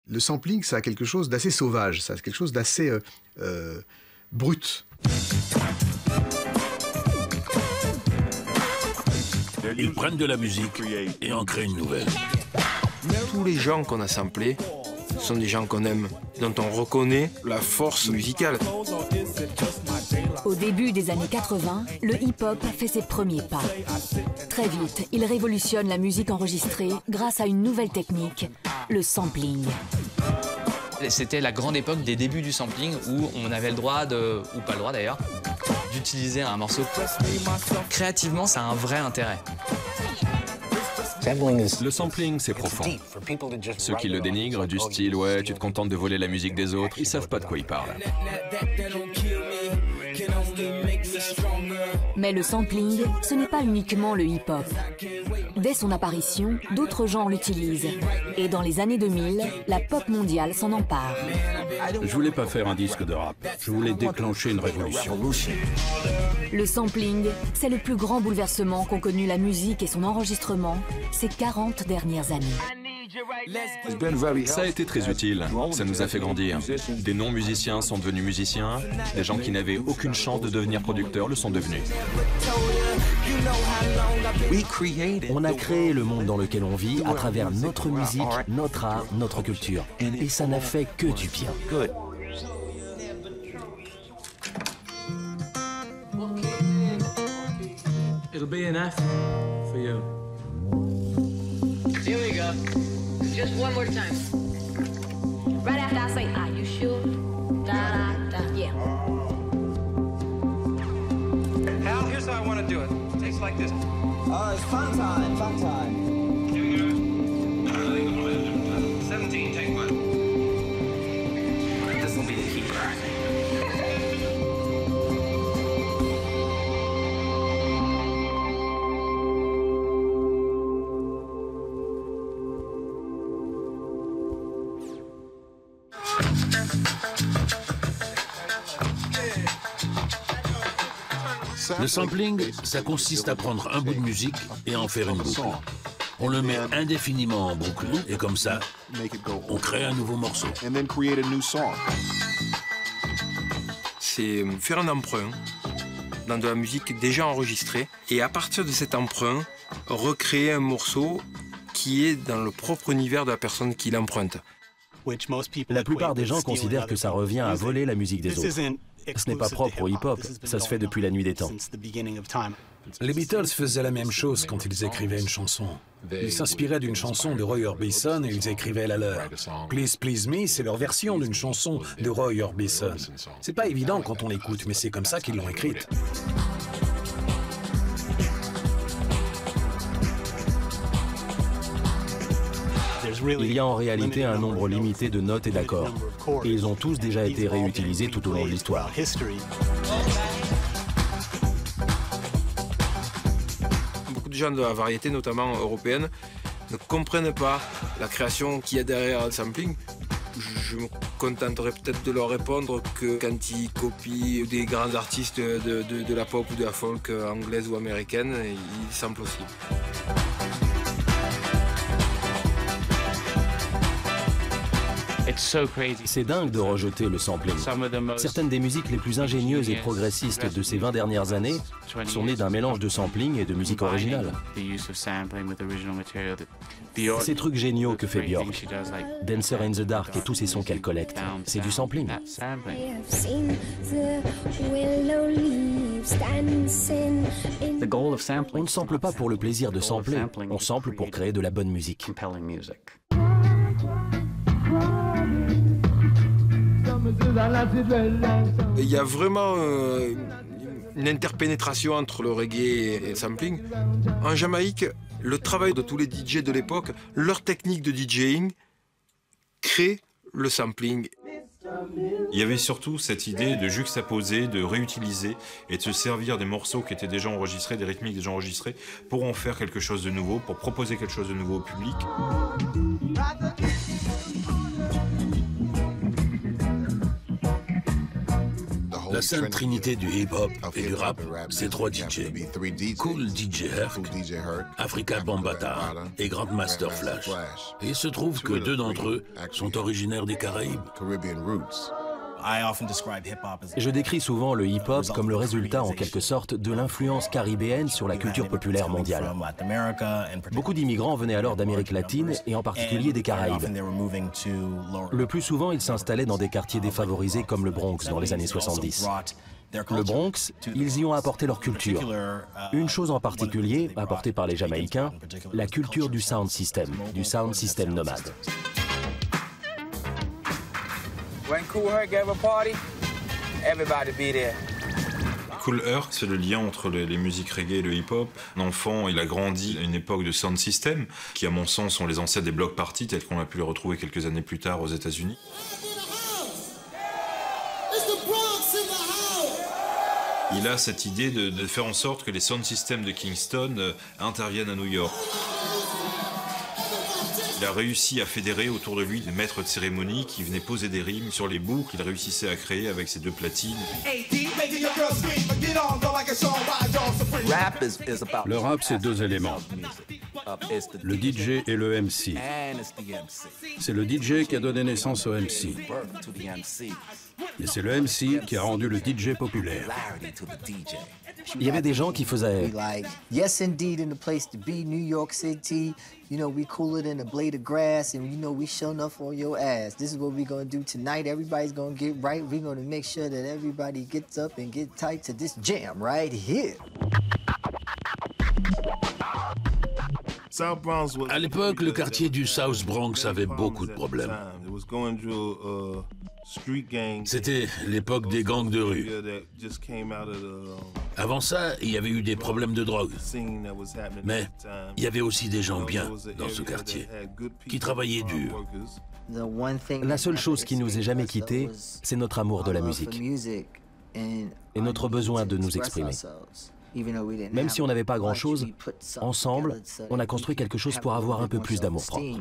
Le sampling, ça a quelque chose d'assez sauvage, ça a quelque chose d'assez brut. Ils prennent de la musique et en créent une nouvelle. Tous les gens qu'on a samplés sont des gens qu'on aime, dont on reconnaît la force musicale. Au début des années 80, le hip-hop fait ses premiers pas. Très vite, il révolutionne la musique enregistrée grâce à une nouvelle technique, le sampling. C'était la grande époque des débuts du sampling où on avait le droit, ou pas le droit d'ailleurs, d'utiliser un morceau. Créativement, ça a un vrai intérêt. Le sampling, c'est profond. Ceux qui le dénigrent, du style « ouais, tu te contentes de voler la musique des autres », ils savent pas de quoi ils parlent. Mais le sampling, ce n'est pas uniquement le hip-hop. Dès son apparition, d'autres genres l'utilisent. Et dans les années 2000, la pop mondiale s'en empare. Je voulais pas faire un disque de rap, je voulais déclencher une révolution. Le sampling, c'est le plus grand bouleversement qu'ont connu la musique et son enregistrement ces 40 dernières années. Ça a été très utile, ça nous a fait grandir. Des non-musiciens sont devenus musiciens, des gens qui n'avaient aucune chance de devenir producteurs le sont devenus. On a créé le monde dans lequel on vit à travers notre musique, notre art, notre culture. Et ça n'a fait que du bien. It'll be an F for you. Here we go. Just one more time. Right after I say, are you sure? Da da da. Yeah. Hal, here's how I want to do it. It takes like this. It's fun time, fun time. 17, take one. This will be the keeper. Le sampling, ça consiste à prendre un bout de musique et en faire une boucle. On le met indéfiniment en boucle et comme ça, on crée un nouveau morceau. C'est faire un emprunt dans de la musique déjà enregistrée et à partir de cet emprunt, recréer un morceau qui est dans le propre univers de la personne qui l'emprunte. La plupart des gens considèrent que ça revient à voler la musique des autres. Ce n'est pas propre au hip-hop, ça se fait depuis la nuit des temps. Les Beatles faisaient la même chose quand ils écrivaient une chanson. Ils s'inspiraient d'une chanson de Roy Orbison et ils écrivaient la leur. Please Please Me, c'est leur version d'une chanson de Roy Orbison. C'est pas évident quand on l'écoute, mais c'est comme ça qu'ils l'ont écrite. Il y a en réalité un nombre limité de notes et d'accords. Et ils ont tous déjà été réutilisés tout au long de l'histoire. Beaucoup de gens de la variété, notamment européenne, ne comprennent pas la création qu'il y a derrière le sampling. Je me contenterai peut-être de leur répondre que quand ils copient des grands artistes de la pop ou de la folk anglaise ou américaine, ils samplent aussi. C'est dingue de rejeter le sampling. Certaines des musiques les plus ingénieuses et progressistes de ces 20 dernières années sont nées d'un mélange de sampling et de musique originale. Ces trucs géniaux que fait Björk, Dancer in the Dark et tous ces sons qu'elle collecte, c'est du sampling. On ne sample pas pour le plaisir de sampler, on sample pour créer de la bonne musique. Il y a vraiment une interpénétration entre le reggae et le sampling. En Jamaïque, le travail de tous les DJ de l'époque, leur technique de DJing crée le sampling. Il y avait surtout cette idée de juxtaposer, de réutiliser et de se servir des morceaux qui étaient déjà enregistrés, des rythmiques déjà enregistrées, pour en faire quelque chose de nouveau, pour proposer quelque chose de nouveau au public. La sainte trinité du hip-hop et du rap, c'est 3 DJ. Kool DJ Herc, Afrika Bambaataa et Grandmaster Flash. Et il se trouve que 2 d'entre eux sont originaires des Caraïbes. Je décris souvent le hip-hop comme le résultat en quelque sorte de l'influence caribéenne sur la culture populaire mondiale. Beaucoup d'immigrants venaient alors d'Amérique latine et en particulier des Caraïbes. Le plus souvent, ils s'installaient dans des quartiers défavorisés comme le Bronx dans les années 70. Le Bronx, ils y ont apporté leur culture. Une chose en particulier, apportée par les Jamaïcains, la culture du sound system nomade. When Kool Herc gave a party, everybody be there. Kool Herc, c'est le lien entre les musiques reggae et le hip-hop. L'enfant, il a grandi à une époque de sound system, qui à mon sens sont les ancêtres des block parties, tels qu'on a pu les retrouver quelques années plus tard aux États-Unis. Il a cette idée de faire en sorte que les sound systems de Kingston interviennent à New York. Il a réussi à fédérer autour de lui des maîtres de cérémonie qui venaient poser des rimes sur les boucles qu'il réussissait à créer avec ses 2 platines. Le rap, c'est 2 éléments. Le DJ et le MC. C'est le DJ qui a donné naissance au MC. Et c'est le MC qui a rendu le DJ populaire. Il y avait des gens qui faisaient Yes, indeed, in the place to be, New York City. You know, we cooler than a blade of grass, and you know, we show enough on your ass. This is what we're gonna do tonight. Everybody's gonna get right. We're gonna make sure that everybody gets up and get tight to this jam right here. À l'époque, le quartier du South Bronx avait beaucoup de problèmes. C'était l'époque des gangs de rue. Avant ça, il y avait eu des problèmes de drogue. Mais il y avait aussi des gens bien dans ce quartier, qui travaillaient dur. La seule chose qui nous ait jamais quittés, c'est notre amour de la musique et notre besoin de nous exprimer. Même si on n'avait pas grand-chose, ensemble, on a construit quelque chose pour avoir un peu plus d'amour-propre.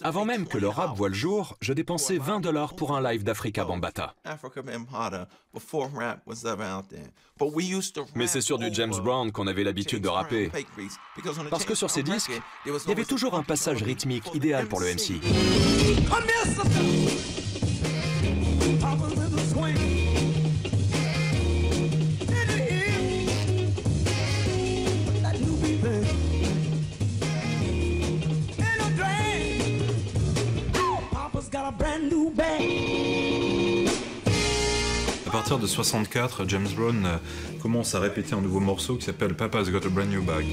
Avant même que le rap voie le jour, je dépensais $20 pour un live d'Afrika Bambaataa. Mais c'est sur du James Brown qu'on avait l'habitude de rapper. Parce que sur ces disques, il y avait toujours un passage rythmique idéal pour le MC. À partir de 64, James Brown commence à répéter un nouveau morceau qui s'appelle Papa's Got a Brand New Bag.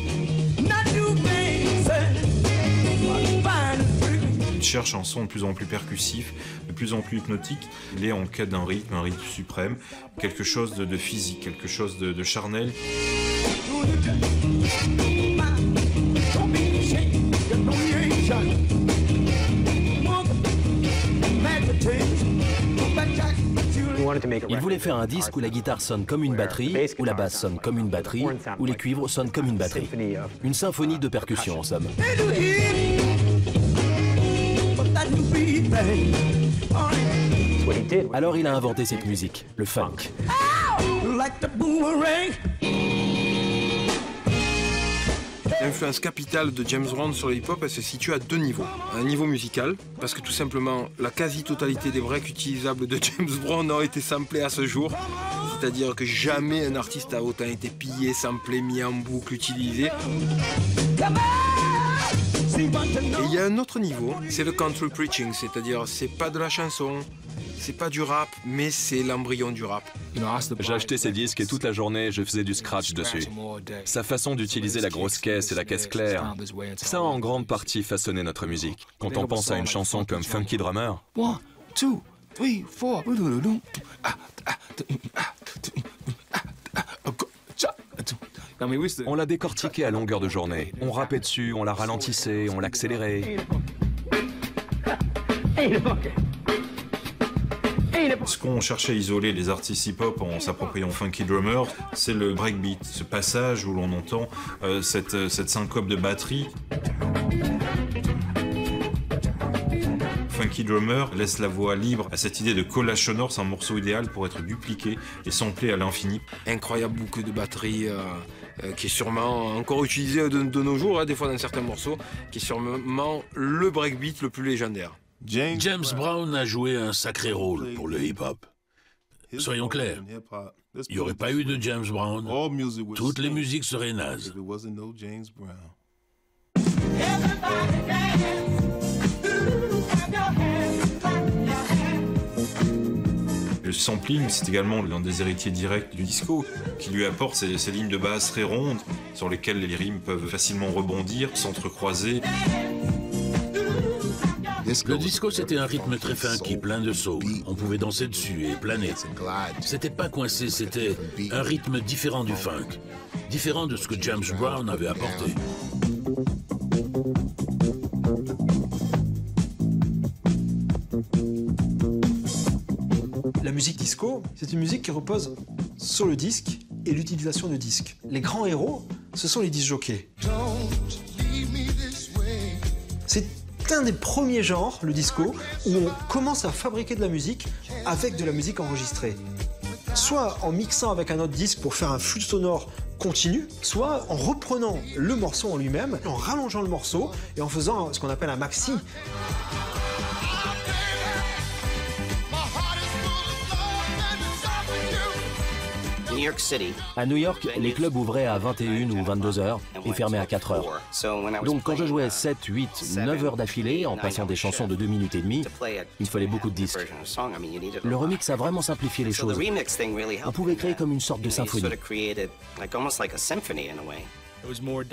Il cherche un son de plus en plus percussif, de plus en plus hypnotique. Il est en quête d'un rythme, un rythme suprême, quelque chose de physique, quelque chose de charnel. Il voulait faire un disque où la guitare sonne comme une batterie, où la basse sonne comme une batterie, où les cuivres sonnent comme une batterie. Une symphonie de percussions, en somme. Alors il a inventé cette musique, le funk. L'influence capitale de James Brown sur le hip-hop, elle se situe à 2 niveaux. Un niveau musical, parce que tout simplement, la quasi-totalité des breaks utilisables de James Brown ont été samplés à ce jour. C'est-à-dire que jamais un artiste a autant été pillé, samplé, mis en boucle, utilisé. Et il y a un autre niveau, c'est le country preaching, c'est-à-dire c'est pas de la chanson, c'est pas du rap, mais c'est l'embryon du rap. J'ai acheté ces disques et toute la journée, je faisais du scratch dessus. Sa façon d'utiliser la grosse caisse et la caisse claire, ça a en grande partie façonné notre musique. Quand on pense à une chanson comme Funky Drummer... 1, 2, 3, 4... On l'a décortiqué à longueur de journée. On rappait dessus, on la ralentissait, on l'accélérait. Ce qu'on cherchait à isoler les artistes hip-hop en s'appropriant Funky Drummer, c'est le breakbeat, ce passage où l'on entend cette syncope de batterie. Funky Drummer laisse la voie libre à cette idée de collage sonore, c'est un morceau idéal pour être dupliqué et samplé à l'infini. Incroyable boucle de batterie qui est sûrement encore utilisé de nos jours, hein, des fois dans certains morceaux, qui est sûrement le breakbeat le plus légendaire. James Brown a joué un sacré rôle pour le hip-hop. Soyons clairs, il n'y aurait pas eu de James Brown, toutes les musiques seraient nazes. Le sampling, c'est également l'un des héritiers directs du disco, qui lui apporte ces lignes de base très rondes, sur lesquelles les rimes peuvent facilement rebondir, s'entrecroiser. Le disco, c'était un rythme très funky, plein de soul. On pouvait danser dessus et planer. C'était pas coincé, c'était un rythme différent du funk, différent de ce que James Brown avait apporté. La musique disco, c'est une musique qui repose sur le disque et l'utilisation de disques. Les grands héros, ce sont les disc-jockeys. C'est un des premiers genres, le disco, où on commence à fabriquer de la musique avec de la musique enregistrée. Soit en mixant avec un autre disque pour faire un flux sonore continu, soit en reprenant le morceau en lui-même, en rallongeant le morceau et en faisant ce qu'on appelle un maxi. À New York, les clubs ouvraient à 21 ou 22 heures et fermaient à 4 heures. Donc quand je jouais 7, 8, 9 heures d'affilée en passant des chansons de 2 minutes et demie, il me fallait beaucoup de disques. Le remix a vraiment simplifié les choses. On pouvait créer comme une sorte de symphonie.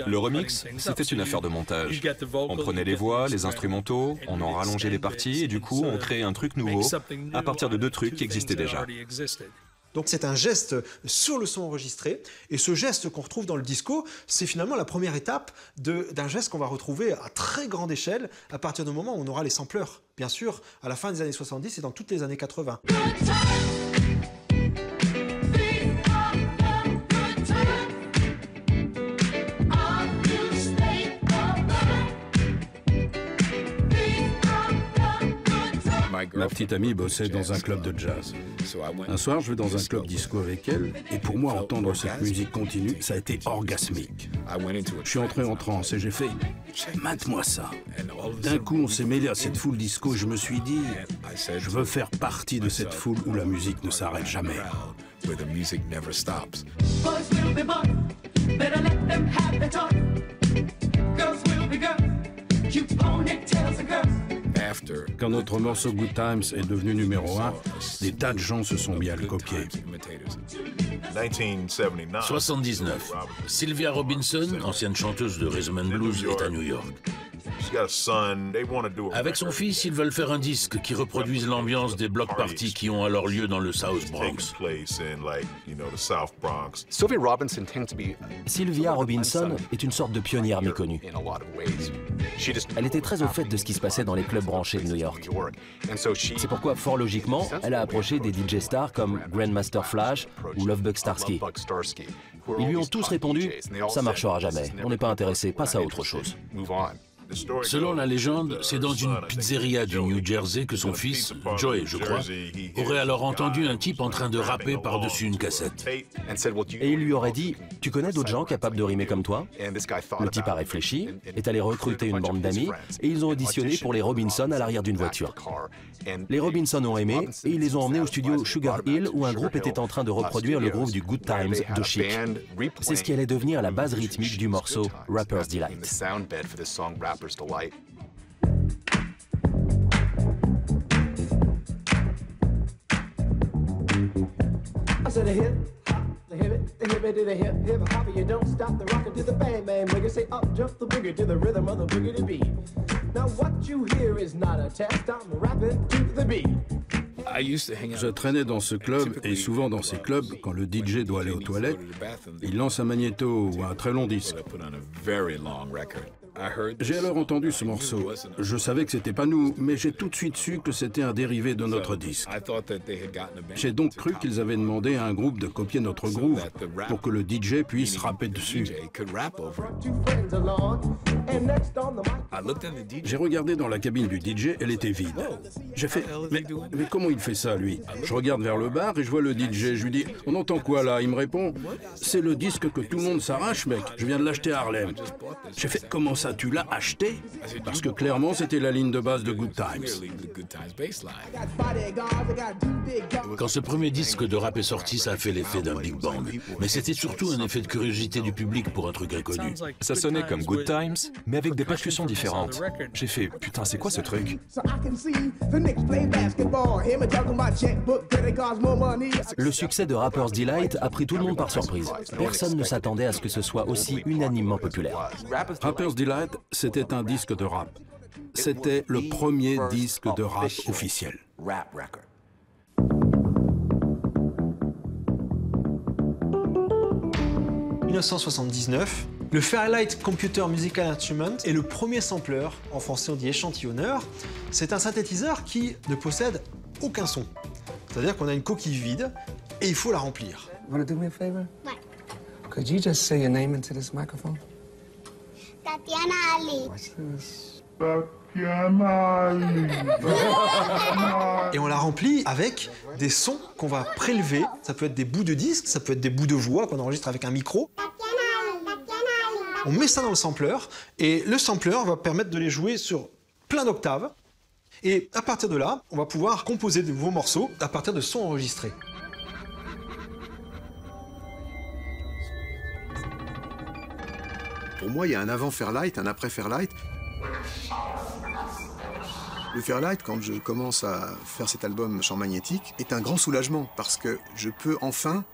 Le remix, c'était une affaire de montage. On prenait les voix, les instrumentaux, on en rallongeait les parties et du coup on créait un truc nouveau à partir de 2 trucs qui existaient déjà. Donc c'est un geste sur le son enregistré, et ce geste qu'on retrouve dans le disco, c'est finalement la première étape d'un geste qu'on va retrouver à très grande échelle à partir du moment où on aura les sampleurs, bien sûr, à la fin des années 70 et dans toutes les années 80. Ma petite amie bossait dans un club de jazz. Un soir, je vais dans un club disco avec elle, et pour moi, entendre cette musique continue, ça a été orgasmique. Je suis entré en transe et j'ai fait « mate-moi ça ». D'un coup, on s'est mêlé à cette foule disco et je me suis dit « je veux faire partie de cette foule où la musique ne s'arrête jamais ». Quand notre morceau Good Times est devenu numéro 1, des tas de gens se sont mis à le copier. 79. Sylvia Robinson, ancienne chanteuse de rhythm and blues, est à New York. Avec son fils, ils veulent faire un disque qui reproduise l'ambiance des block parties qui ont alors lieu dans le South Bronx. Sylvia Robinson est une sorte de pionnière méconnue. Elle était très au fait de ce qui se passait dans les clubs branchés de New York. C'est pourquoi, fort logiquement, elle a approché des DJ stars comme Grandmaster Flash ou Lovebug Starski. Ils lui ont tous répondu « ça marchera jamais, on n'est pas intéressé, passe à autre chose ». Selon la légende, c'est dans une pizzeria du New Jersey que son fils, Joey, je crois, aurait alors entendu un type en train de rapper par-dessus une cassette. Et il lui aurait dit « Tu connais d'autres gens capables de rimer comme toi ?» Le type a réfléchi, est allé recruter une bande d'amis et ils ont auditionné pour les Robinson à l'arrière d'une voiture. Les Robinson ont aimé et ils les ont emmenés au studio Sugar Hill où un groupe était en train de reproduire le groove du Good Times de Chic. C'est ce qui allait devenir la base rythmique du morceau Rapper's Delight. I said a hip, the hip to the hip, hip hop, you don't stop the rocker to the bang bang boogie. Say up jump the boogie to the rhythm of the boogie to beat. Now what you hear is not a test, I'm rapping to the beat. Je traînais dans ce club et souvent dans ces clubs, quand le DJ doit aller aux toilettes, il lance un magnéto ou un très long disque. J'ai alors entendu ce morceau. Je savais que c'était pas nous, mais j'ai tout de suite su que c'était un dérivé de notre disque. J'ai donc cru qu'ils avaient demandé à un groupe de copier notre groove pour que le DJ puisse rapper dessus. J'ai regardé dans la cabine du DJ, elle était vide. J'ai fait, mais comment il fait ça, lui? Je regarde vers le bar et je vois le DJ. Je lui dis, on entend quoi là? Il me répond, c'est le disque que tout le monde s'arrache, mec. Je viens de l'acheter à Harlem. J'ai fait, comment ça, tu l'as acheté? Parce que clairement, c'était la ligne de base de Good Times. Quand ce premier disque de rap est sorti, ça a fait l'effet d'un big bang. Mais c'était surtout un effet de curiosité du public pour un truc inconnu. Ça sonnait comme Good Times, mais avec des percussions différentes. J'ai fait, putain, c'est quoi ce truc? Le succès de Rapper's Delight a pris tout le monde par surprise. Personne ne s'attendait à ce que ce soit aussi unanimement populaire. Rapper's Delight, c'était un disque de rap. C'était le premier disque de rap officiel. 1979, le Fairlight Computer Musical Instrument est le premier sampler, en français on dit échantillonneur. C'est un synthétiseur qui ne possède aucun son. C'est-à-dire qu'on a une coquille vide et il faut la remplir. You want to do me a favor? What? Could you just say your name into this microphone? Tatiana Ali. What's this? Et on la remplit avec des sons qu'on va prélever. Ça peut être des bouts de disque, ça peut être des bouts de voix qu'on enregistre avec un micro. On met ça dans le sampler et le sampler va permettre de les jouer sur plein d'octaves. Et à partir de là, on va pouvoir composer de nouveaux morceaux à partir de sons enregistrés. Pour moi, il y a un avant Fairlight, un après Fairlight. Le Fairlight, quand je commence à faire cet album Champ Magnétique, est un grand soulagement parce que je peux enfin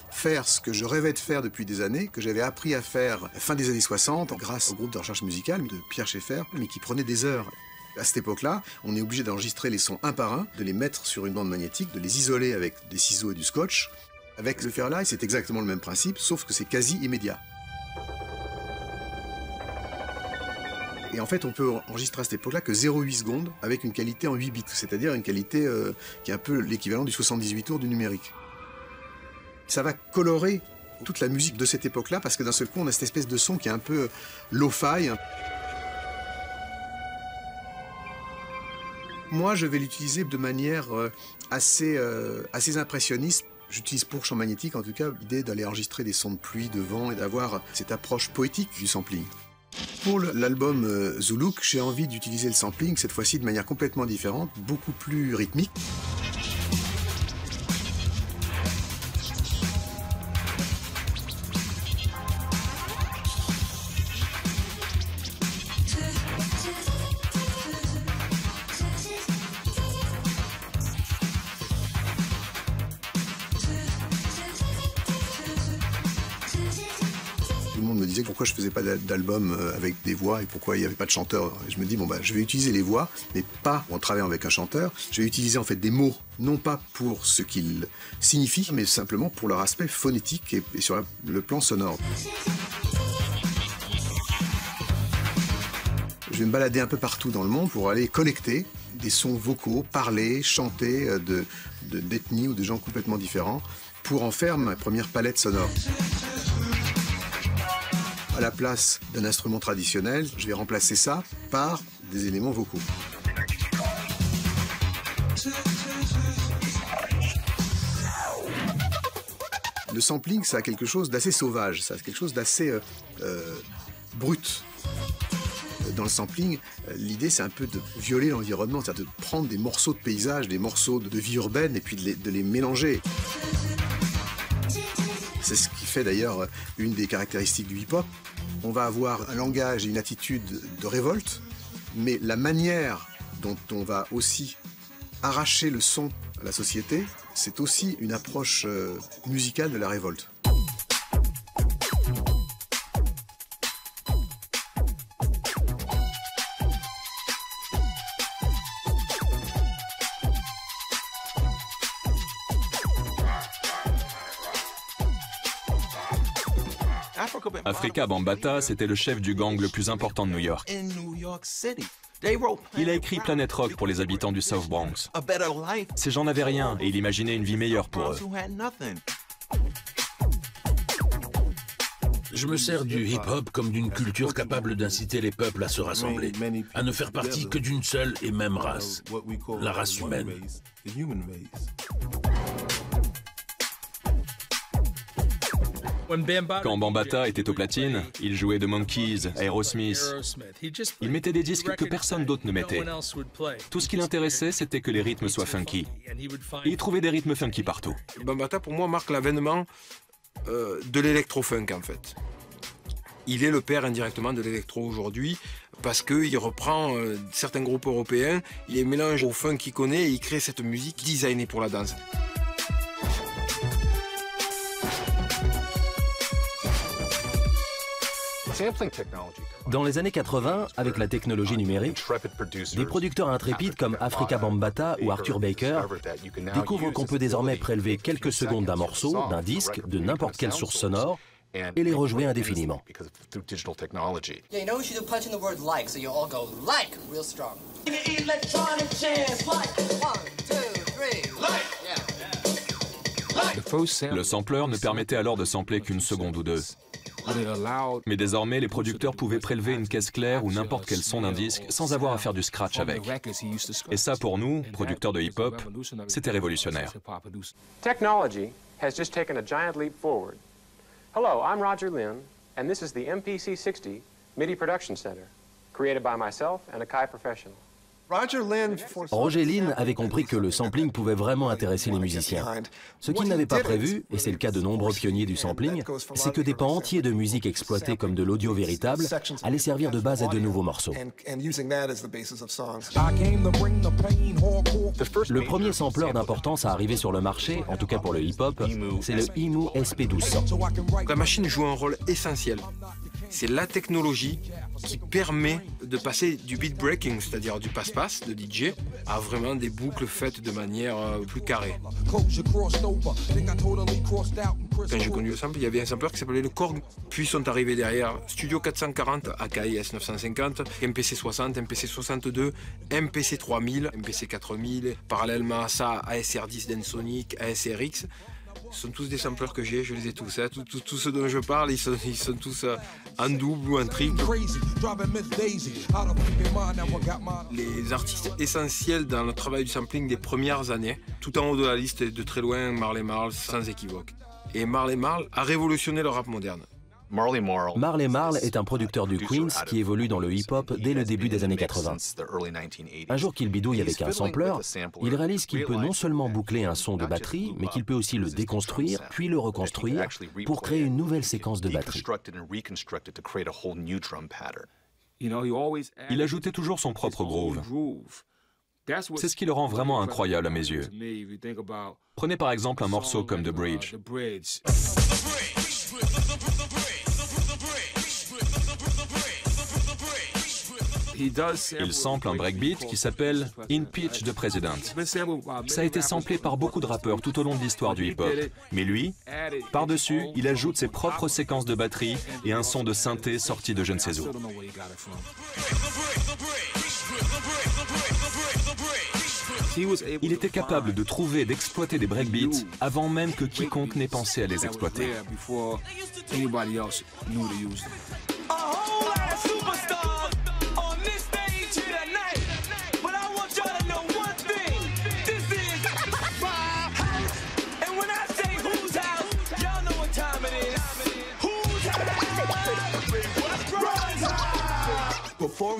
faire ce que je rêvais de faire depuis des années, que j'avais appris à faire fin des années 60 grâce au groupe de recherche musicale de Pierre Schaeffer, mais qui prenait des heures. À cette époque-là, on est obligé d'enregistrer les sons un par un, de les mettre sur une bande magnétique, de les isoler avec des ciseaux et du scotch. Avec le Fairlight, c'est exactement le même principe, sauf que c'est quasi immédiat. Et en fait, on peut enregistrer à cette époque-là que 0,8 secondes avec une qualité en 8 bits, c'est-à-dire une qualité qui est un peu l'équivalent du 78 tours du numérique. Ça va colorer toute la musique de cette époque-là parce que d'un seul coup, on a cette espèce de son qui est un peu lo-fi. Moi, je vais l'utiliser de manière assez impressionniste. J'utilise pour Champ Magnétique, en tout cas, l'idée d'aller enregistrer des sons de pluie, de vent et d'avoir cette approche poétique du sampling. Pour l'album Zuluk, j'ai envie d'utiliser le sampling, cette fois-ci de manière complètement différente, beaucoup plus rythmique. Me disait pourquoi je faisais pas d'album avec des voix et pourquoi il n'y avait pas de chanteur. Et je me dis bon bah je vais utiliser les voix, mais pas en travaillant avec un chanteur. Je vais utiliser en fait des mots, non pas pour ce qu'ils signifient, mais simplement pour leur aspect phonétique et sur le plan sonore. Je vais me balader un peu partout dans le monde pour aller collecter des sons vocaux, parlés, chantés d'ethnies ou de gens complètement différents, pour en faire ma première palette sonore. À la place d'un instrument traditionnel, je vais remplacer ça par des éléments vocaux. Le sampling, ça a quelque chose d'assez sauvage, ça a quelque chose d'assez brut. Dans le sampling, l'idée c'est un peu de violer l'environnement, c'est-à-dire de prendre des morceaux de paysage, des morceaux de vie urbaine et puis de les mélanger. C'est ce qui fait d'ailleurs une des caractéristiques du hip-hop. On va avoir un langage et une attitude de révolte, mais la manière dont on va aussi arracher le son à la société, c'est aussi une approche musicale de la révolte. Afrika Bambaataa, c'était le chef du gang le plus important de New York. Il a écrit Planet Rock pour les habitants du South Bronx. Ces gens n'avaient rien et il imaginait une vie meilleure pour eux. Je me sers du hip-hop comme d'une culture capable d'inciter les peuples à se rassembler, à ne faire partie que d'une seule et même race, la race humaine. Quand Bambaataa était au platine, il jouait The Monkees, Aerosmith. Il mettait des disques que personne d'autre ne mettait. Tout ce qui l'intéressait, c'était que les rythmes soient funky. Et il trouvait des rythmes funky partout. Bambaataa, pour moi, marque l'avènement de l'électro-funk, en fait. Il est le père indirectement de l'électro aujourd'hui, parce qu'il reprend certains groupes européens, il les mélange au funk qu'il connaît et il crée cette musique designée pour la danse. Dans les années 80, avec la technologie numérique, des producteurs intrépides comme Afrika Bambaataa ou Arthur Baker découvrent qu'on peut désormais prélever quelques secondes d'un morceau, d'un disque, de n'importe quelle source sonore, et les rejouer indéfiniment. Le sampler ne permettait alors de sampler qu'une seconde ou deux. Mais désormais, les producteurs pouvaient prélever une caisse claire ou n'importe quel son d'un disque sans avoir à faire du scratch avec. Et ça, pour nous, producteurs de hip-hop, c'était révolutionnaire. Technology has just taken a giant leap forward. Hello, I'm Roger Lynn, and this is the MPC-60 MIDI Production Center, created by myself and a Kai professional. Roger Lynn avait compris que le sampling pouvait vraiment intéresser les musiciens. Ce qu'il n'avait pas prévu, et c'est le cas de nombreux pionniers du sampling, c'est que des pans entiers de musique exploités comme de l'audio véritable allaient servir de base à de nouveaux morceaux. Le premier sampleur d'importance à arriver sur le marché, en tout cas pour le hip-hop, c'est le EMU SP1200. La machine joue un rôle essentiel. C'est la technologie qui permet de passer du beat breaking, c'est-à-dire du passe-passe de DJ, à vraiment des boucles faites de manière plus carrée. Quand j'ai connu le sample, il y avait un sampler qui s'appelait le Korg. Puis sont arrivés derrière Studio 440, AKI S950, MPC 60, MPC 62, MPC 3000, MPC 4000, parallèlement à ça, ASR10 d'Ensonic, ASRX. Ce sont tous des samplers que j'ai, je les ai tous. Hein. Tous ceux dont je parle, ils sont tous en double ou en triple. Les artistes essentiels dans le travail du sampling des premières années, tout en haut de la liste, de très loin, Marley Marl, sans équivoque. Et Marley Marl a révolutionné le rap moderne. Marley Marl est un producteur du Queens qui évolue dans le hip-hop dès le début des années 80. Un jour qu'il bidouille avec un sampler, il réalise qu'il peut non seulement boucler un son de batterie, mais qu'il peut aussi le déconstruire, puis le reconstruire pour créer une nouvelle séquence de batterie. Il ajoutait toujours son propre groove. C'est ce qui le rend vraiment incroyable à mes yeux. Prenez par exemple un morceau comme The Bridge. Il sample un breakbeat qui s'appelle In Pitch de President. Ça a été samplé par beaucoup de rappeurs tout au long de l'histoire du hip-hop. Mais lui, par-dessus, il ajoute ses propres séquences de batterie et un son de synthé sorti de je ne sais où. Il était capable de trouver et d'exploiter des breakbeats avant même que quiconque n'ait pensé à les exploiter.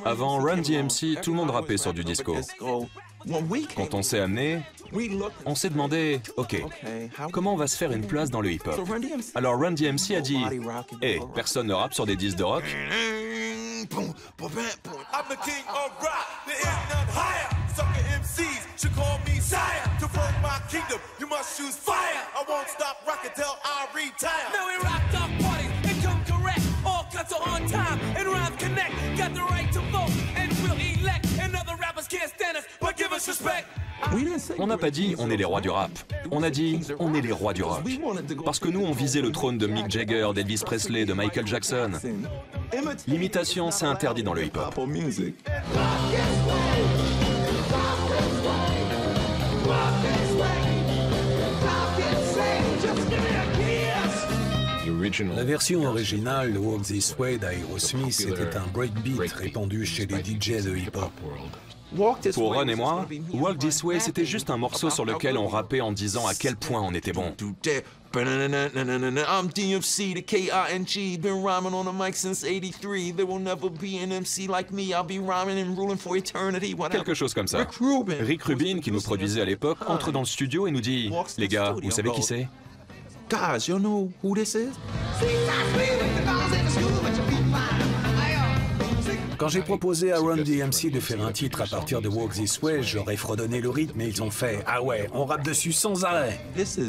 Avant Run DMC, tout le monde rappait sur du disco. Quand on s'est amené, on s'est demandé, ok, comment on va se faire une place dans le hip-hop? Alors Run DMC a dit, hey, personne ne rappe sur des disques de rock. On n'a pas dit on est les rois du rap. On a dit on est les rois du rock. Parce que nous, on visait le trône de Mick Jagger, d'Elvis Presley, de Michael Jackson. L'imitation, c'est interdit dans le hip-hop. La version originale de Walk This Way d'Aerosmith était un breakbeat répandu chez les DJ de hip-hop. Pour Ron et moi, Walk This Way, c'était juste un morceau sur lequel on rappait en disant à quel point on était bon. I'm DMC, the K-I-N-G, been rhyming on the mic since 83. There will never be an MC like me. I'll be rhyming and ruling for eternity. Quelque chose comme ça. Rick Rubin, qui nous produisait à l'époque, entre dans le studio et nous dit « Les gars, vous savez qui c'est ?» Guys, you know who this is? Quand j'ai proposé à Run DMC de faire un titre à partir de Walk This Way, j'aurais fredonné le rythme et ils ont fait « Ah ouais, on rappe dessus sans arrêt !»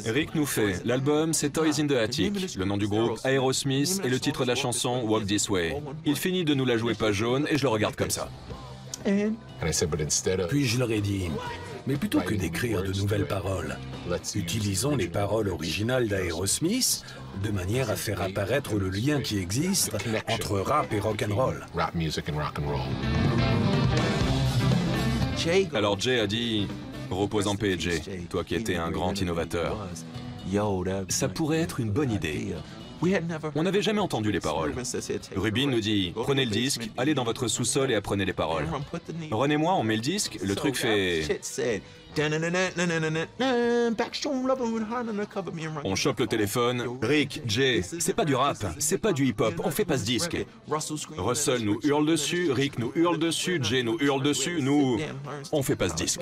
Rick nous fait « L'album, c'est Toys in the Attic, le nom du groupe, Aerosmith et le titre de la chanson Walk This Way. Il finit de nous la jouer pas jaune et je le regarde comme ça. » Puis je leur ai dit « Mais plutôt que d'écrire de nouvelles paroles, utilisons les paroles originales d'Aerosmith de manière à faire apparaître le lien qui existe entre rap et rock'n'roll. » Alors Jay a dit « Repose en paix, Jay, toi qui étais un grand innovateur. Ça pourrait être une bonne idée. » On n'avait jamais entendu les paroles. Rubin nous dit « Prenez le disque, allez dans votre sous-sol et apprenez les paroles. » Ron et moi, on met le disque, le truc fait... On chope le téléphone. Rick, Jay, c'est pas du rap, c'est pas du hip-hop, on fait pas ce disque. Russell nous hurle dessus, Rick nous hurle dessus, Jay nous hurle dessus, nous, on fait pas ce disque.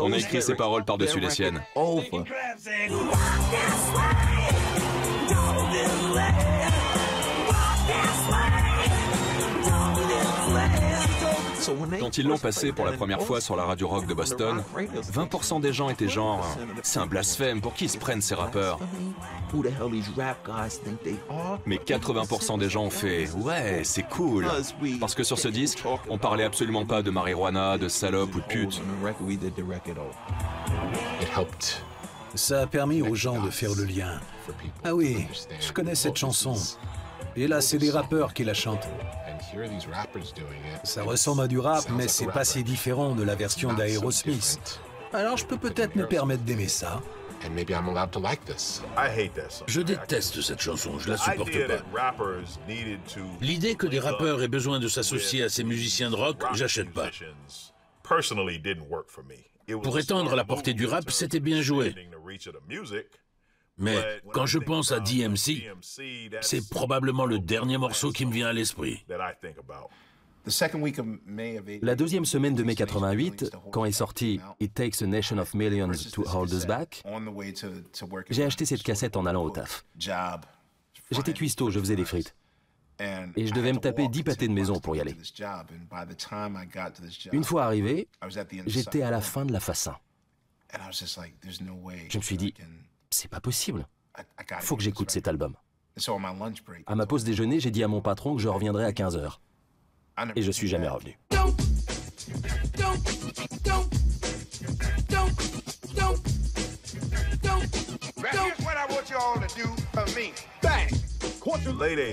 On a écrit ses paroles par-dessus les siennes. Quand ils l'ont passé pour la première fois sur la radio rock de Boston, 20% des gens étaient genre « C'est un blasphème, pour qui ils se prennent ces rappeurs ?» Mais 80% des gens ont fait « Ouais, c'est cool !» Parce que sur ce disque, on parlait absolument pas de marijuana, de salope ou de pute. Ça a permis aux gens de faire le lien. Ah oui, je connais cette chanson. Et là, c'est des rappeurs qui la chantent. Ça ressemble à du rap, mais c'est pas si différent de la version d'Aerosmith. Alors je peux peut-être me permettre d'aimer ça. Je déteste cette chanson, je la supporte pas. L'idée que des rappeurs aient besoin de s'associer à ces musiciens de rock, j'achète pas. Pour étendre la portée du rap, c'était bien joué. Mais quand je pense à DMC, c'est probablement le dernier morceau qui me vient à l'esprit. La deuxième semaine de mai 88, quand est sorti « It Takes a Nation of Millions to Hold Us Back », j'ai acheté cette cassette en allant au taf. J'étais cuistot, je faisais des frites. Et je devais me taper 10 pâtés de maison pour y aller. Une fois arrivé, j'étais à la fin de la face 1. Je me suis dit, c'est pas possible. Faut que j'écoute cet album. À ma pause déjeuner, j'ai dit à mon patron que je reviendrais à 15h. Et je suis jamais revenu.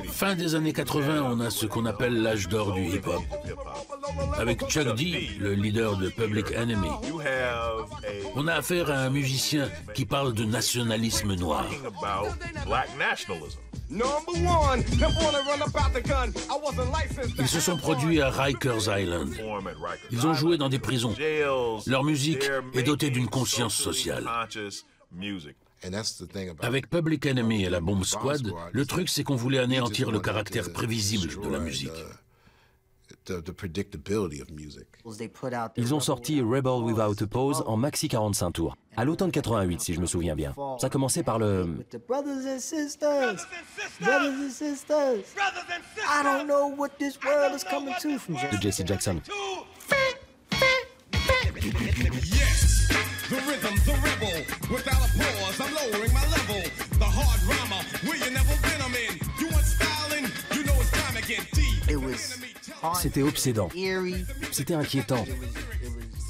Fin des années 80, on a ce qu'on appelle l'âge d'or du hip-hop. Avec Chuck D, le leader de Public Enemy, on a affaire à un musicien qui parle de nationalisme noir. Ils se sont produits à Rikers Island. Ils ont joué dans des prisons. Leur musique est dotée d'une conscience sociale. Avec Public Enemy et la Bomb Squad, le truc c'est qu'on voulait anéantir le caractère prévisible de la musique. Ils ont sorti Rebel Without a Pause en maxi 45 tours, à l'automne 88 si je me souviens bien. Ça commençait par le... de Jesse Jackson. The rhythm, the rebel, without a pause, I'm lowering my level. The hard rhymer, where you never been, I'm in. You want styling, you know it's time again. C'était obsédant. C'était inquiétant.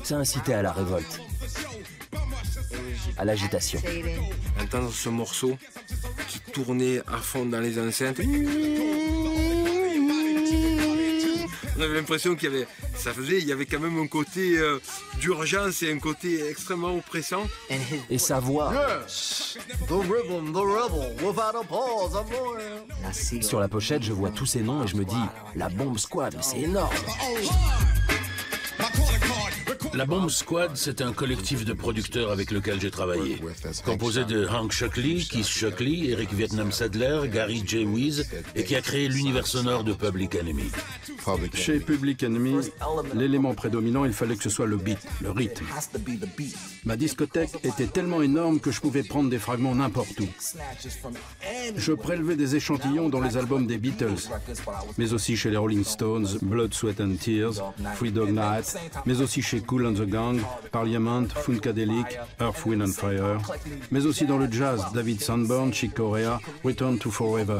Ça incitait à la révolte, à l'agitation. Entendre ce morceau qui tournait à fond dans les enceintes. On avait l'impression qu'il y avait, il y avait quand même un côté d'urgence et un côté extrêmement oppressant. Et sa voix. Sur la pochette, je vois tous ces noms et je me dis, la Bomb Squad, c'est énorme. La Bomb Squad, c'est un collectif de producteurs avec lequel j'ai travaillé. Composé de Hank Shocklee, Keith Shocklee, Eric Vietnam Sadler, Gary J. Wees, et qui a créé l'univers sonore de Public Enemy. Chez Public Enemy, l'élément prédominant, il fallait que ce soit le beat, le rythme. Ma discothèque était tellement énorme que je pouvais prendre des fragments n'importe où. Je prélevais des échantillons dans les albums des Beatles, mais aussi chez les Rolling Stones, Blood, Sweat and Tears, Free Dog Night, mais aussi chez Kool and the Gang, Parliament, Funkadelic, Earth, Wind and Fire, mais aussi dans le jazz, David Sanborn, Chick Corea, Return to Forever.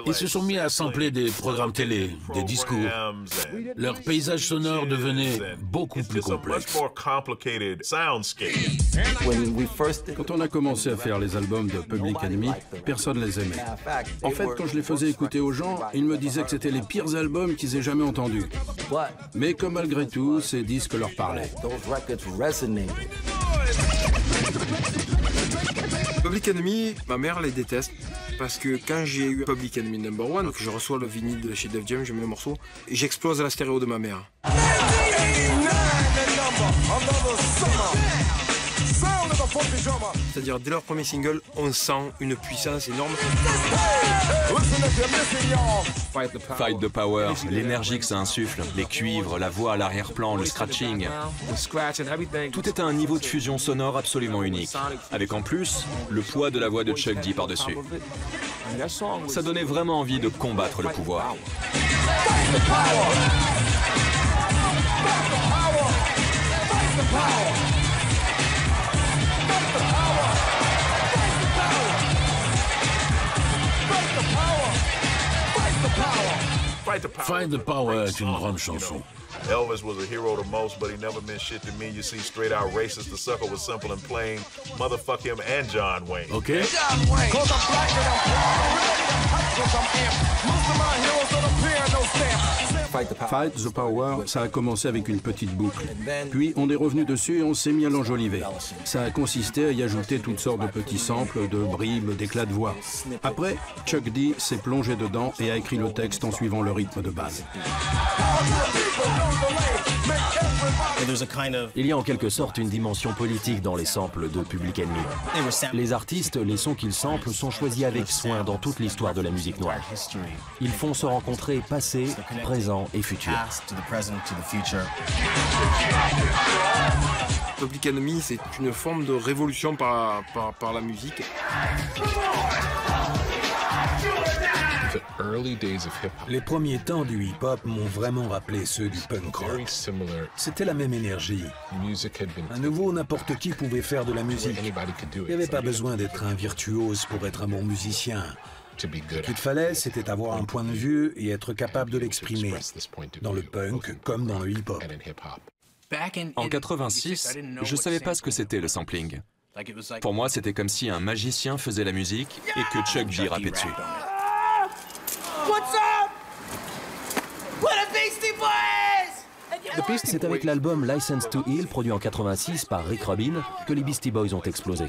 Ils se sont mis à sampler des programmes télé, des discours. Leur paysage sonore devenait beaucoup plus complexe. Quand on a commencé à faire les albums de Public Enemy, personne ne les aimait. En fait, quand je les faisais écouter aux gens, ils me disaient que c'était les pires albums qu'ils aient jamais entendus. Mais que malgré tout, ces disques leur parlaient. Public Enemy, ma mère les déteste parce que quand j'ai eu Public Enemy #1, que je reçois le vinyle de chez Def Jam, je mets le morceau, et j'explose la stéréo de ma mère. C'est-à-dire, dès leur premier single, on sent une puissance énorme. Fight the Power, l'énergie que ça insuffle, les cuivres, la voix à l'arrière-plan, le scratching. Tout est à un niveau de fusion sonore absolument unique, avec en plus le poids de la voix de Chuck D par-dessus. Ça donnait vraiment envie de combattre le pouvoir. Fight the Power est une grande chanson. Elvis was a hero to most, but he never meant shit to me. You see, straight out racist, the sucker was simple and plain. Motherfuck him and John Wayne. Okay. Fight the Power, ça a commencé avec une petite boucle. Puis on est revenu dessus et on s'est mis à l'enjoliver. Ça a consisté à y ajouter toutes sortes de petits samples, de bribes, d'éclats de voix. Après, Chuck D s'est plongé dedans et a écrit le texte en suivant le rythme de base. Il y a en quelque sorte une dimension politique dans les samples de Public Enemy. Les artistes, les sons qu'ils samplent sont choisis avec soin dans toute l'histoire de la musique noire. Ils font se rencontrer passé, présent et futur. Public Enemy, c'est une forme de révolution par la musique. Les premiers temps du hip-hop m'ont vraiment rappelé ceux du punk rock. C'était la même énergie. À nouveau, n'importe qui pouvait faire de la musique. Il n'y avait pas besoin d'être un virtuose pour être un bon musicien. Ce qu'il fallait, c'était avoir un point de vue et être capable de l'exprimer, dans le punk comme dans le hip-hop. En 86, je ne savais pas ce que c'était le sampling. Pour moi, c'était comme si un magicien faisait la musique et que Chuck D rappait dessus. What's up? What a Beastie Boys! C'est avec l'album License to Ill, produit en 86 par Rick Rubin, que les Beastie Boys ont explosé.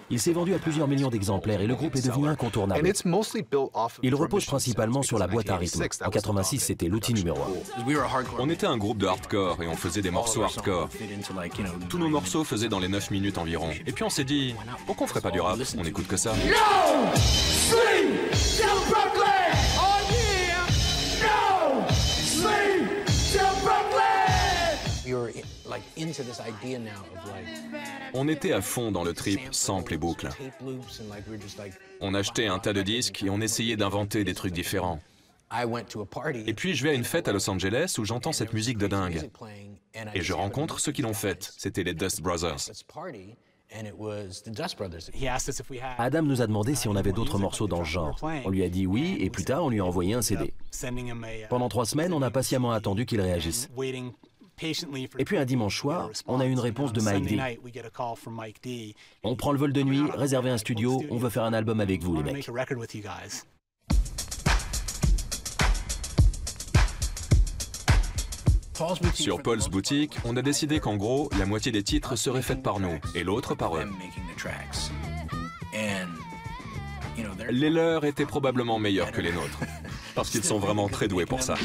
Il s'est vendu à plusieurs millions d'exemplaires et le groupe est devenu incontournable. Il repose principalement sur la boîte à rythme. En 86, c'était l'outil numéro 1. On était un groupe de hardcore et on faisait des morceaux hardcore. Tous nos morceaux faisaient dans les 9 minutes environ. Et puis on s'est dit, pourquoi on ferait pas du rap? On écoute que ça. No! Sleep! Till Brooklyn! Oh yeah! No! Sleep! Till Brooklyn! On était à fond dans le trip, sample et boucle. On achetait un tas de disques et on essayait d'inventer des trucs différents. Et puis je vais à une fête à Los Angeles où j'entends cette musique de dingue. Et je rencontre ceux qui l'ont faite. C'était les Dust Brothers. Adam nous a demandé si on avait d'autres morceaux dans ce genre. On lui a dit oui et plus tard on lui a envoyé un CD. Pendant 3 semaines, on a patiemment attendu qu'il réagisse. Et puis un dimanche soir, on a une réponse de Mike D. On prend le vol de nuit, réservez un studio, on veut faire un album avec vous, les mecs. Sur Paul's Boutique, on a décidé qu'en gros, la moitié des titres seraient faits par nous et l'autre par eux. Les leurs étaient probablement meilleurs que les nôtres, parce qu'ils sont vraiment très doués pour ça.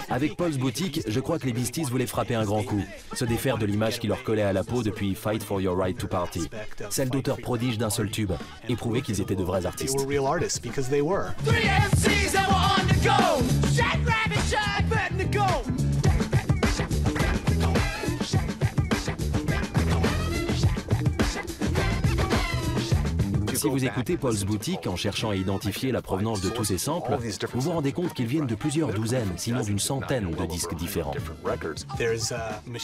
Avec Paul's Boutique, je crois que les Beasties voulaient frapper un grand coup, se défaire de l'image qui leur collait à la peau depuis Fight for Your Right to Party, celle d'auteurs prodiges d'un seul tube, et prouver qu'ils étaient de vrais artistes. Si vous écoutez Paul's Boutique en cherchant à identifier la provenance de tous ces samples, vous vous rendez compte qu'ils viennent de plusieurs douzaines, sinon d'une centaine de disques différents.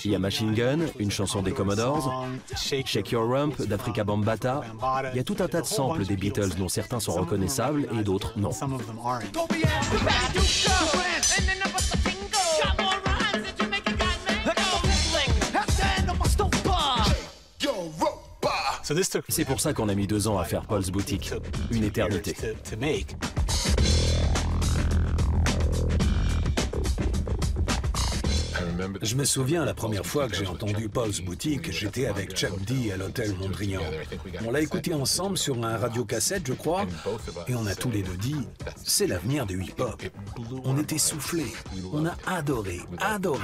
Il y a Machine Gun, une chanson des Commodores, Shake Your Rump d'Africa Bambaataa. Il y a tout un tas de samples des Beatles dont certains sont reconnaissables et d'autres non. C'est pour ça qu'on a mis 2 ans à faire Paul's Boutique, une éternité. Je me souviens, la première fois que j'ai entendu Paul's Boutique, j'étais avec Chuck D à l'hôtel Mondrian. On l'a écouté ensemble sur un radiocassette, je crois, et on a tous les deux dit, c'est l'avenir du hip-hop. On était soufflés, on a adoré, adoré.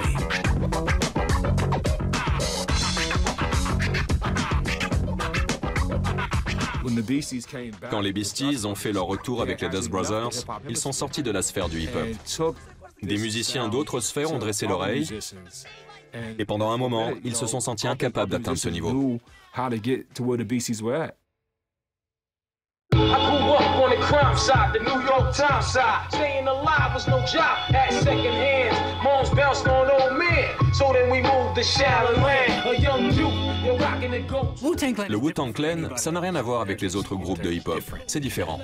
Quand les Beasties ont fait leur retour avec les Dust Brothers, ils sont sortis de la sphère du hip-hop. Des musiciens d'autres sphères ont dressé l'oreille, et pendant un moment, ils se sont sentis incapables d'atteindre ce niveau. I grew up on the crime side, the New York Times side. Staying alive was no job at second hands. Moms bounced on old men, so then we moved to Shaolin Land. A young youth, you're rocking the ghost. Le Wu-Tang Clan, ça n'a rien à voir avec les autres groupes de hip-hop. C'est différent.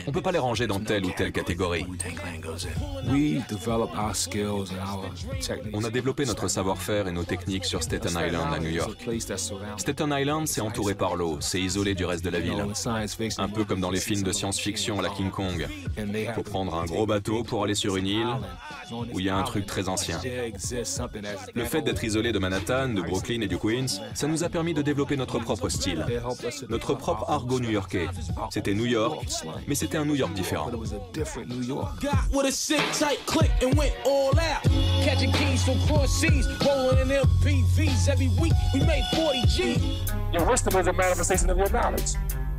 On peut pas les ranger dans telle ou telle catégorie. On a développé notre savoir-faire et nos techniques sur Staten Island à New York. Staten Island, c'est entouré par l'eau, c'est isolé du reste de la ville. Un peu comme dans les films de science-fiction à la King Kong. Faut prendre un gros bateau pour aller sur une île où il y a un truc très ancien. Le fait d'être isolé de Manhattan, de Brooklyn et du Queens, ça nous a permis de développer notre propre style, notre propre argot new-yorkais. C'était New York, mais c'était un New York différent.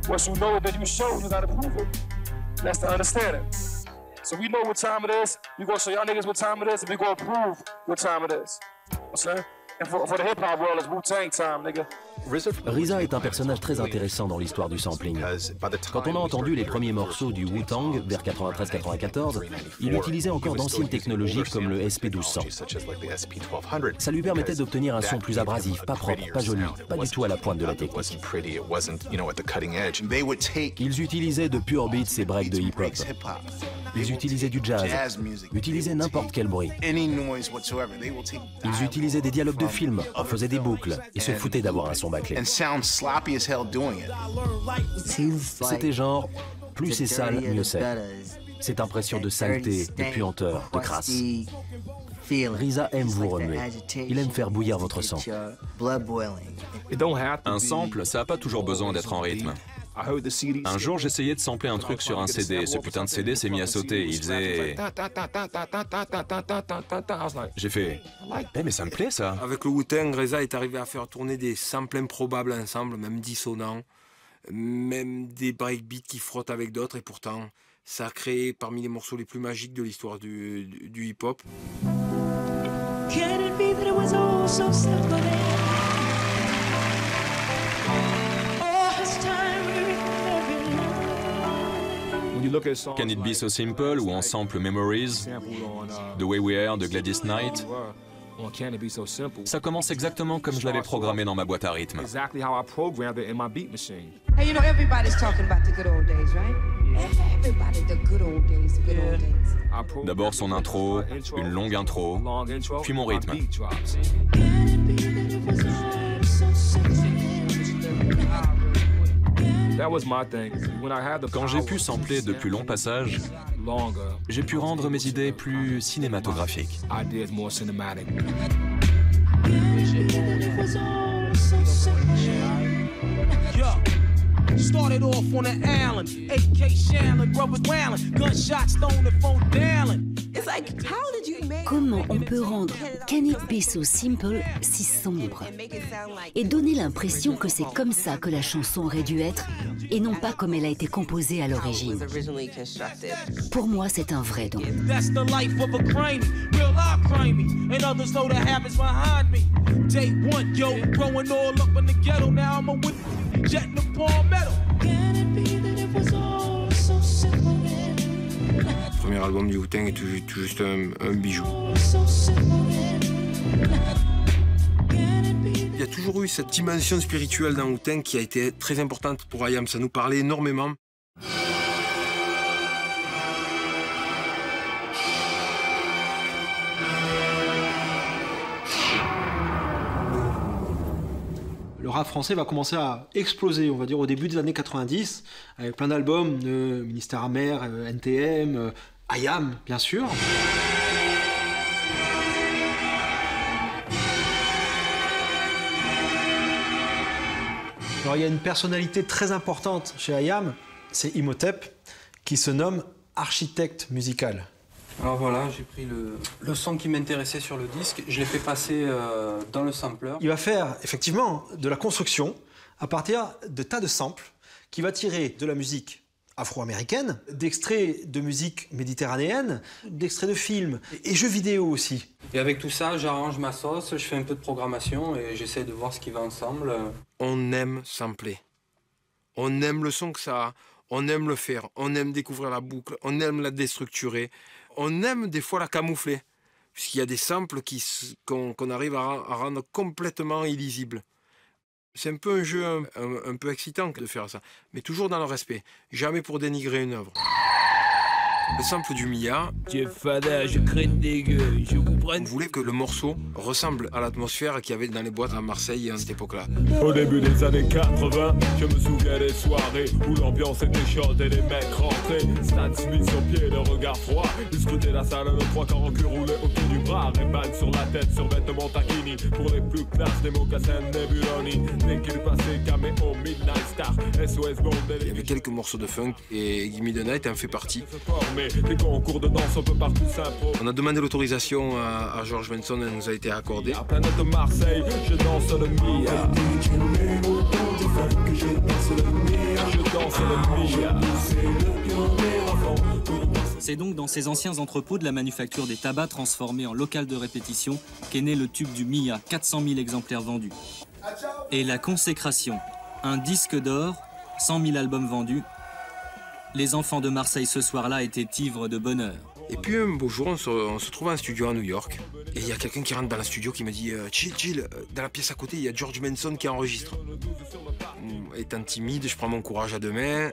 Once you know it, then you show, you gotta prove it. That's the understanding. So we know what time it is. We gonna show y'all niggas what time it is, and we gonna prove what time it is. You know what I'm saying? And for the hip-hop world, it's Wu-Tang time, nigga. RZA est un personnage très intéressant dans l'histoire du sampling. Quand on a entendu les premiers morceaux du Wu-Tang vers 93-94, il utilisait encore d'anciennes technologies comme le SP1200. Ça lui permettait d'obtenir un son plus abrasif, pas propre, pas joli, pas du tout à la pointe de la technique. Ils utilisaient de purs beats et breaks de hip-hop. Ils utilisaient du jazz, utilisaient n'importe quel bruit. Ils utilisaient des dialogues de films, en faisaient des boucles et se foutaient d'avoir un son bâclé. C'était genre, plus c'est sale, mieux c'est. Cette impression de saleté, de puanteur, de crasse. RZA aime vous remuer. Il aime faire bouillir votre sang. Un sample, ça n'a pas toujours besoin d'être en rythme. Un jour, j'essayais de sampler un truc sur un CD. Ce putain de CD s'est mis à sauter. Il faisait... J'ai fait... Eh mais ça me plaît, ça. Avec le Wu-Tang, RZA est arrivé à faire tourner des samples improbables ensemble, même dissonants, même des breakbeats qui frottent avec d'autres, et pourtant, ça a créé parmi les morceaux les plus magiques de l'histoire du hip-hop. Can It Be So Simple ou en sample Memories, The Way We Are de Gladys Knight, Ça commence exactement comme je l'avais programmé dans ma boîte à rythme. Hey, you know, everybody's talking about the good old days, right? Everybody, the good old days, the good old days. D'abord son intro, une longue intro, puis mon rythme. Quand j'ai pu sampler de plus longs passages, j'ai pu rendre mes idées plus cinématographiques. Started off on an island, AK Shanlin, brothers wailing, gunshots thrown the phone down. It's like, how did you make? Comment on peut rendre Can It Be So Simple si sombre et donner l'impression que c'est comme ça que la chanson aurait dû être et non pas comme elle a été composée à l'origine. Pour moi, c'est un vrai don. That's the life of a crimey, real life crimey, and others know the habits behind me. Day one, yo, growing all up in the ghetto, now I'm a with jet in the palmetto. Can it be that it was all so simple? Le premier album du Wu-Tang est tout juste un bijou. Il y a toujours eu cette dimension spirituelle dans Wu-Tang qui a été très importante pour IAM. Ça nous parlait énormément. Le rap français va commencer à exploser, on va dire, au début des années 90, avec plein d'albums de Ministère Amer, NTM, IAM, bien sûr. Alors, il y a une personnalité très importante chez IAM, c'est Imhotep, qui se nomme architecte musical. Alors voilà, j'ai pris le son qui m'intéressait sur le disque, je l'ai fait passer dans le sampler. Il va faire effectivement de la construction à partir de tas de samples qui va tirer de la musique afro-américaine, d'extraits de musique méditerranéenne, d'extraits de films et jeux vidéo aussi. Et avec tout ça, j'arrange ma sauce, je fais un peu de programmation et j'essaie de voir ce qui va ensemble. On aime sampler. On aime le son que ça a. On aime le faire. On aime découvrir la boucle. On aime la déstructurer. On aime des fois la camoufler. Puisqu'il y a des samples qu'on arrive à rendre complètement illisibles. C'est un peu un jeu un peu excitant de faire ça. Mais toujours dans le respect. Jamais pour dénigrer une œuvre. Le sample du Mia, je crête dégueu, je vous prenne. On voulait que le morceau ressemble à l'atmosphère qu'il y avait dans les boîtes à Marseille à cette époque-là. Au début des années 80, je me souviens des soirées où l'ambiance était chaude et les mecs rentraient. Stan Smith sur pied, le regard froid. Ils scrutaient la salle, le 3 quarts en cul roulé autour du bras. Ray-Ban sur la tête, sur vêtements taquini. Pour les plus classes, des mocassins Nebuloni. Dès qu'il passait, caméo, Midnight Star, SOS Bondel. Il y avait quelques morceaux de funk et Gimme the Night en fait partie. Des concours de danse un peu partout s'impro. On a demandé l'autorisation à George Benson, elle nous a été accordée. La planète de Marseille, je danse le Mia. Je danse le Mia. C'est donc dans ces anciens entrepôts de la manufacture des tabacs transformés en local de répétition qu'est né le tube du Mia, 400 000 exemplaires vendus. Et la consécration, un disque d'or, 100 000 albums vendus. Les enfants de Marseille ce soir-là étaient ivres de bonheur. Et puis un beau jour, on se trouve en studio à New York. Et il y a quelqu'un qui rentre dans le studio qui me dit Chill, dans la pièce à côté, il y a George Benson qui enregistre. Étant timide, je prends mon courage à deux mains.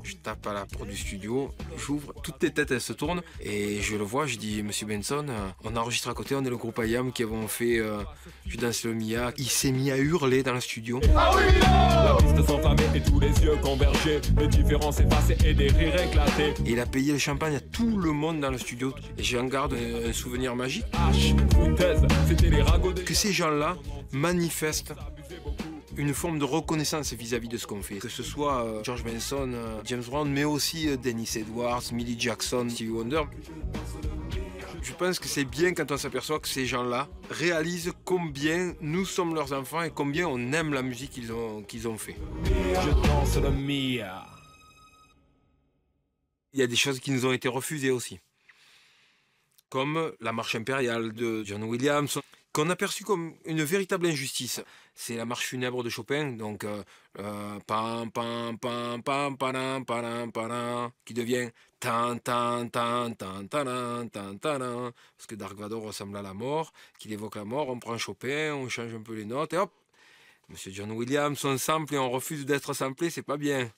Je tape à la porte du studio, j'ouvre, toutes les têtes elles se tournent et je le vois, je dis Monsieur Benson, on enregistre à côté, on est le groupe IAM qui avons fait Je danse le Mia. Il s'est mis à hurler dans le studio. Ah oui, la piste s'enflammait et tous les yeux convergeaient, les différences effacées et des rires éclatés. Et il a payé le champagne à tout le monde dans le studio et j'en garde un souvenir magique. Que ces gens-là manifestent une forme de reconnaissance vis-à-vis de ce qu'on fait. Que ce soit George Benson, James Brown, mais aussi Dennis Edwards, Millie Jackson, Stevie Wonder. Je pense que c'est bien quand on s'aperçoit que ces gens-là réalisent combien nous sommes leurs enfants et combien on aime la musique qu'ils ont fait. Je danse le Mia. Il y a des choses qui nous ont été refusées aussi. Comme la marche impériale de John Williams. qu'on a perçu comme une véritable injustice. C'est la marche funèbre de Chopin, donc pam pam pam pam pam pam pam qui devient tan tan tan tan tan tan tan, parce que Dark Vador ressemble à la mort, qu'il évoque la mort. On prend Chopin, on change un peu les notes et hop, Monsieur John Williams, on sample et on refuse d'être samplé, c'est pas bien.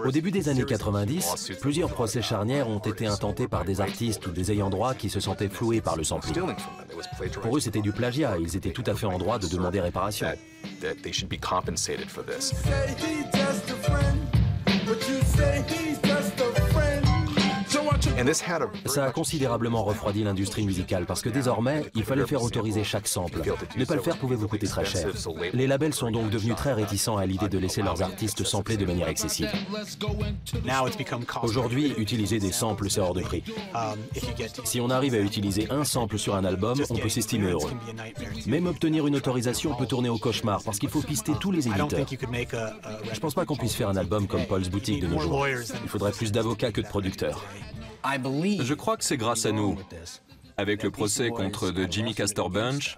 Au début des années 90, plusieurs procès charnières ont été intentés par des artistes ou des ayants droit qui se sentaient floués par le sampling. Pour eux, c'était du plagiat et ils étaient tout à fait en droit de demander réparation. Ça a considérablement refroidi l'industrie musicale parce que désormais, il fallait faire autoriser chaque sample. Ne pas le faire pouvait vous coûter très cher. Les labels sont donc devenus très réticents à l'idée de laisser leurs artistes sampler de manière excessive. Aujourd'hui, utiliser des samples, c'est hors de prix. Si on arrive à utiliser un sample sur un album, on peut s'estimer heureux. Même obtenir une autorisation peut tourner au cauchemar parce qu'il faut pister tous les éditeurs. Je pense pas qu'on puisse faire un album comme Paul's Boutique de nos jours. Il faudrait plus d'avocats que de producteurs. Je crois que c'est grâce à nous, avec le procès contre The Jimmy Castor Bunch,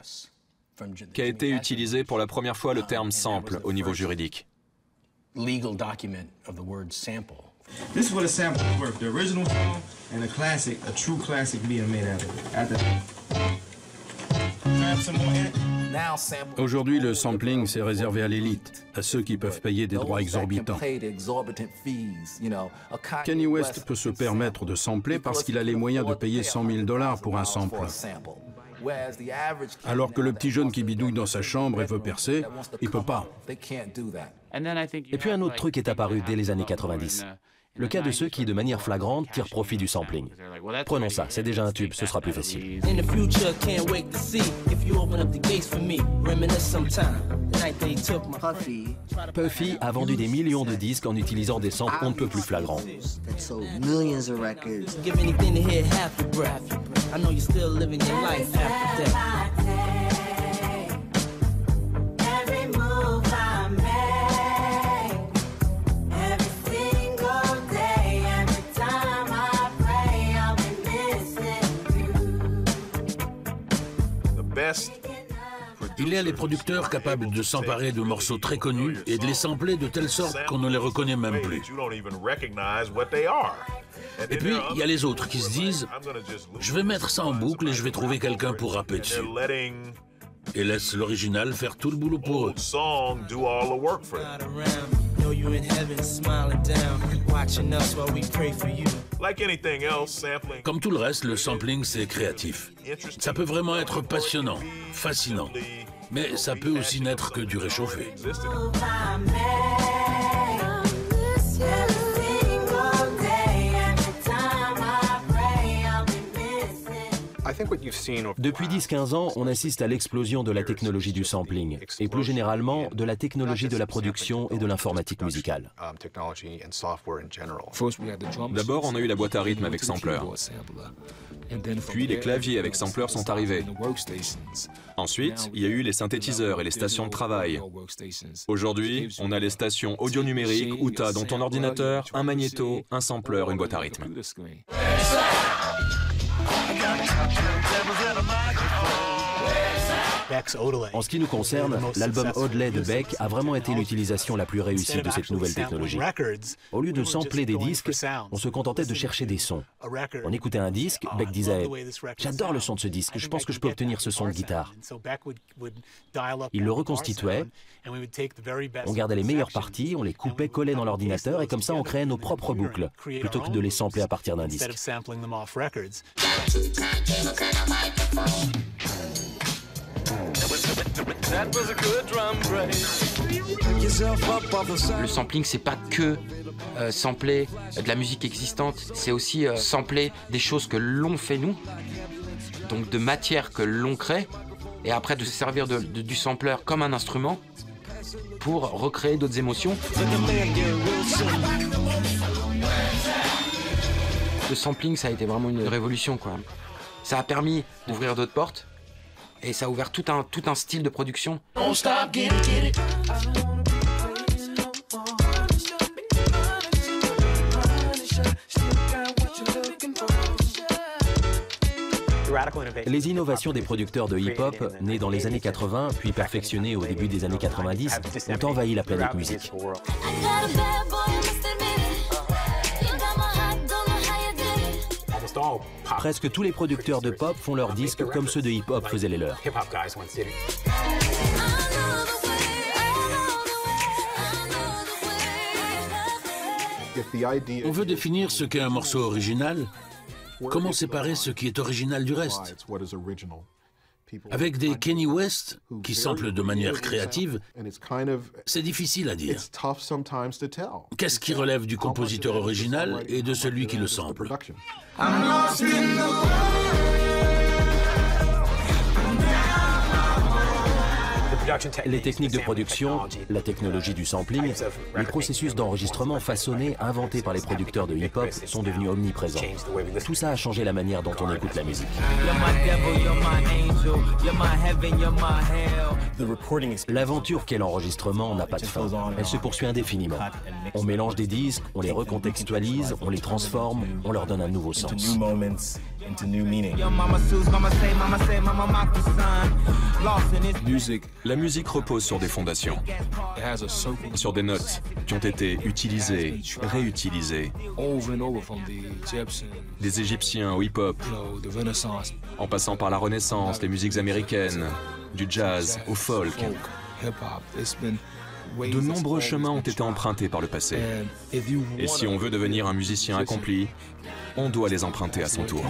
qu'a été utilisé pour la première fois le terme sample au niveau juridique. This is what a sample is worth. The original song and a classic, a true classic being made out of it. Grab some more in it. Aujourd'hui, le sampling, c'est réservé à l'élite, à ceux qui peuvent payer des droits exorbitants. Kanye West peut se permettre de sampler parce qu'il a les moyens de payer $100 000 pour un sample. Alors que le petit jeune qui bidouille dans sa chambre et veut percer, il peut pas. Et puis un autre truc est apparu dès les années 90. Le cas de ceux qui, de manière flagrante, tirent profit du sampling. Prenons ça, c'est déjà un tube, ce sera plus facile. Puffy a vendu des millions de disques en utilisant des samples on ne peut plus flagrants. Il y a les producteurs capables de s'emparer de morceaux très connus et de les sampler de telle sorte qu'on ne les reconnaît même plus. Et puis, il y a les autres qui se disent « Je vais mettre ça en boucle et je vais trouver quelqu'un pour rapper dessus. » Et laissent l'original faire tout le boulot pour eux. Comme tout le reste, le sampling, c'est créatif. Ça peut vraiment être passionnant, fascinant. Mais ça peut aussi n'être que du réchauffé. Depuis 10-15 ans, on assiste à l'explosion de la technologie du sampling, et plus généralement de la technologie de la production et de l'informatique musicale. D'abord, on a eu la boîte à rythme avec sampler. Puis les claviers avec sampler sont arrivés. Ensuite, il y a eu les synthétiseurs et les stations de travail. Aujourd'hui, on a les stations audio numériques où tu as dans ton ordinateur un magnéto, un sampler, une boîte à rythme. En ce qui nous concerne, l'album Odelay de Beck a vraiment été l'utilisation la plus réussie de cette nouvelle technologie. Au lieu de sampler des disques, on se contentait de chercher des sons. On écoutait un disque, Beck disait « J'adore le son de ce disque, je pense que je peux obtenir ce son de guitare ». Il le reconstituait, on gardait les meilleures parties, on les coupait, collait dans l'ordinateur et comme ça on créait nos propres boucles, plutôt que de les sampler à partir d'un disque. Le sampling, c'est pas que sampler de la musique existante, c'est aussi sampler des choses que l'on fait nous, donc de matière que l'on crée, et après de se servir du sampler comme un instrument pour recréer d'autres émotions. Le sampling, ça a été vraiment une révolution, quoi. Ça a permis d'ouvrir d'autres portes. Et ça a ouvert tout un style de production. Les innovations des producteurs de hip-hop, nés dans les années 80, puis perfectionnés au début des années 90, ont envahi la planète musique. Presque tous les producteurs de pop font leurs disques comme ceux de hip-hop faisaient les leurs. On veut définir ce qu'est un morceau original. Comment séparer ce qui est original du reste? Avec des Kanye West qui samplent de manière créative, c'est difficile à dire. Qu'est-ce qui relève du compositeur original et de celui qui le sample? Les techniques de production, la technologie du sampling, les processus d'enregistrement façonnés, inventés par les producteurs de hip-hop sont devenus omniprésents. Tout ça a changé la manière dont on écoute la musique. L'aventure qu'est l'enregistrement n'a pas de fin. Elle se poursuit indéfiniment. On mélange des disques, on les recontextualise, on les transforme, on leur donne un nouveau sens. La musique repose sur des fondations, sur des notes qui ont été utilisées, réutilisées. Des Égyptiens au hip-hop, en passant par la Renaissance, les musiques américaines, du jazz au folk. De nombreux chemins ont été empruntés par le passé. Et si on veut devenir un musicien accompli, on doit les emprunter à son tour.